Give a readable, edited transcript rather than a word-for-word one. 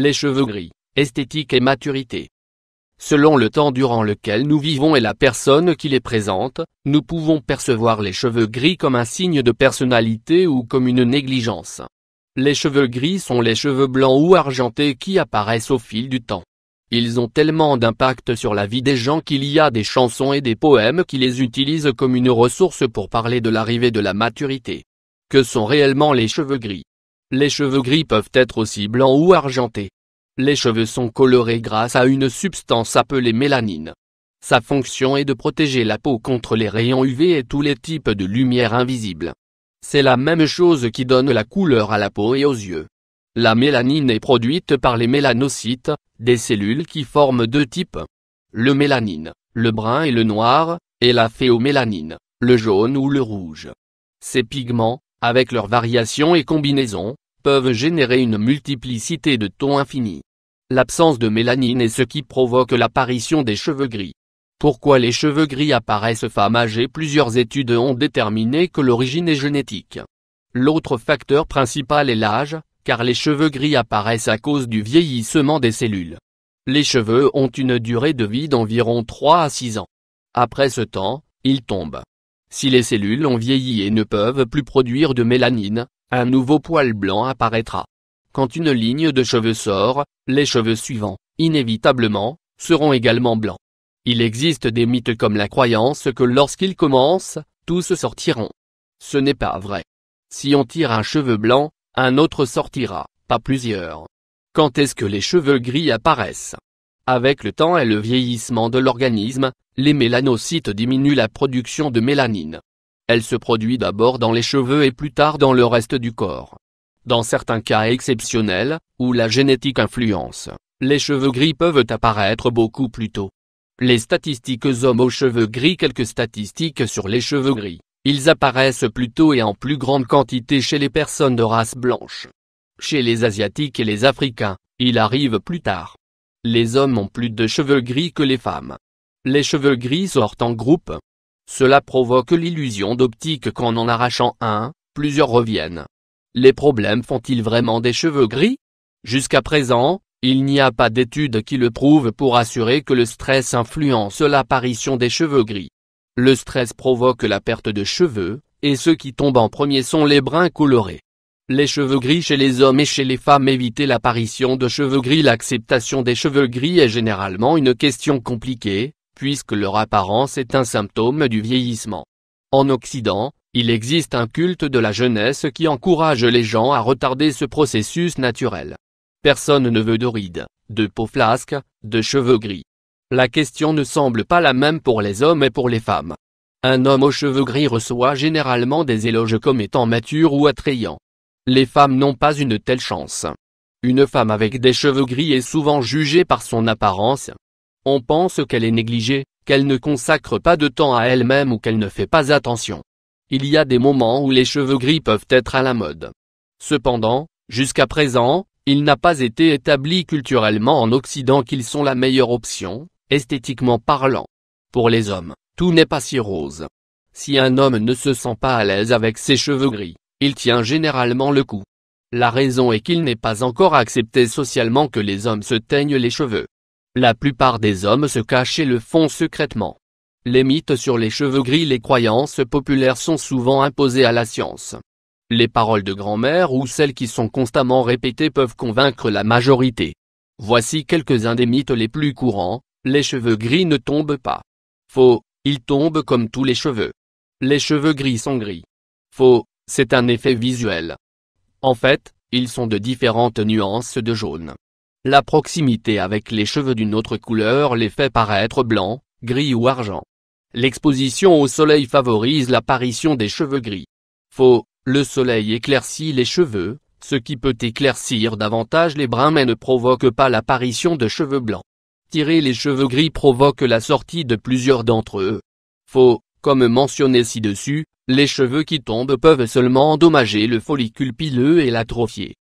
Les cheveux gris, esthétique et maturité. Selon le temps durant lequel nous vivons et la personne qui les présente, nous pouvons percevoir les cheveux gris comme un signe de personnalité ou comme une négligence. Les cheveux gris sont les cheveux blancs ou argentés qui apparaissent au fil du temps. Ils ont tellement d'impact sur la vie des gens qu'il y a des chansons et des poèmes qui les utilisent comme une ressource pour parler de l'arrivée de la maturité. Que sont réellement les cheveux gris? Les cheveux gris peuvent être aussi blancs ou argentés. Les cheveux sont colorés grâce à une substance appelée mélanine. Sa fonction est de protéger la peau contre les rayons UV et tous les types de lumière invisible. C'est la même chose qui donne la couleur à la peau et aux yeux. La mélanine est produite par les mélanocytes, des cellules qui forment deux types. Le mélanine, le brun et le noir, et la phéomélanine, le jaune ou le rouge. Ces pigments, avec leurs variations et combinaisons, peuvent générer une multiplicité de tons infinis. L'absence de mélanine est ce qui provoque l'apparition des cheveux gris. Pourquoi les cheveux gris apparaissent femmes âgées? Plusieurs études ont déterminé que l'origine est génétique. L'autre facteur principal est l'âge, car les cheveux gris apparaissent à cause du vieillissement des cellules. Les cheveux ont une durée de vie d'environ 3 à 6 ans. Après ce temps, ils tombent. Si les cellules ont vieilli et ne peuvent plus produire de mélanine, un nouveau poil blanc apparaîtra. Quand une ligne de cheveux sort, les cheveux suivants, inévitablement, seront également blancs. Il existe des mythes comme la croyance que lorsqu'ils commencent, tous sortiront. Ce n'est pas vrai. Si on tire un cheveu blanc, un autre sortira, pas plusieurs. Quand est-ce que les cheveux gris apparaissent? Avec le temps et le vieillissement de l'organisme, les mélanocytes diminuent la production de mélanine. Elle se produit d'abord dans les cheveux et plus tard dans le reste du corps. Dans certains cas exceptionnels, où la génétique influence, les cheveux gris peuvent apparaître beaucoup plus tôt. Les statistiques hommes aux cheveux gris. Quelques statistiques sur les cheveux gris. Ils apparaissent plus tôt et en plus grande quantité chez les personnes de race blanche. Chez les Asiatiques et les Africains, il arrive plus tard. Les hommes ont plus de cheveux gris que les femmes. Les cheveux gris sortent en groupe. Cela provoque l'illusion d'optique qu'en arrachant un, plusieurs reviennent. Les problèmes font-ils vraiment des cheveux gris? Jusqu'à présent, il n'y a pas d'études qui le prouvent pour assurer que le stress influence l'apparition des cheveux gris. Le stress provoque la perte de cheveux, et ceux qui tombent en premier sont les bruns colorés. Les cheveux gris chez les hommes et chez les femmes. Éviter l'apparition de cheveux gris. L'acceptation des cheveux gris est généralement une question compliquée, puisque leur apparence est un symptôme du vieillissement. En Occident, il existe un culte de la jeunesse qui encourage les gens à retarder ce processus naturel. Personne ne veut de rides, de peau flasque, de cheveux gris. La question ne semble pas la même pour les hommes et pour les femmes. Un homme aux cheveux gris reçoit généralement des éloges comme étant mature ou attrayant. Les femmes n'ont pas une telle chance. Une femme avec des cheveux gris est souvent jugée par son apparence. On pense qu'elle est négligée, qu'elle ne consacre pas de temps à elle-même ou qu'elle ne fait pas attention. Il y a des moments où les cheveux gris peuvent être à la mode. Cependant, jusqu'à présent, il n'a pas été établi culturellement en Occident qu'ils sont la meilleure option, esthétiquement parlant. Pour les hommes, tout n'est pas si rose. Si un homme ne se sent pas à l'aise avec ses cheveux gris, il tient généralement le coup. La raison est qu'il n'est pas encore accepté socialement que les hommes se teignent les cheveux. La plupart des hommes se cachent et le font secrètement. Les mythes sur les cheveux gris. Les croyances populaires sont souvent imposées à la science. Les paroles de grand-mère ou celles qui sont constamment répétées peuvent convaincre la majorité. Voici quelques-uns des mythes les plus courants. Les cheveux gris ne tombent pas. Faux, ils tombent comme tous les cheveux. Les cheveux gris sont gris. Faux, c'est un effet visuel. En fait, ils sont de différentes nuances de jaune. La proximité avec les cheveux d'une autre couleur les fait paraître blancs, gris ou argent. L'exposition au soleil favorise l'apparition des cheveux gris. Faux, le soleil éclaircit les cheveux, ce qui peut éclaircir davantage les bruns mais ne provoque pas l'apparition de cheveux blancs. Tirer les cheveux gris provoque la sortie de plusieurs d'entre eux. Faux, comme mentionné ci-dessus, les cheveux qui tombent peuvent seulement endommager le follicule pileux et l'atrophier.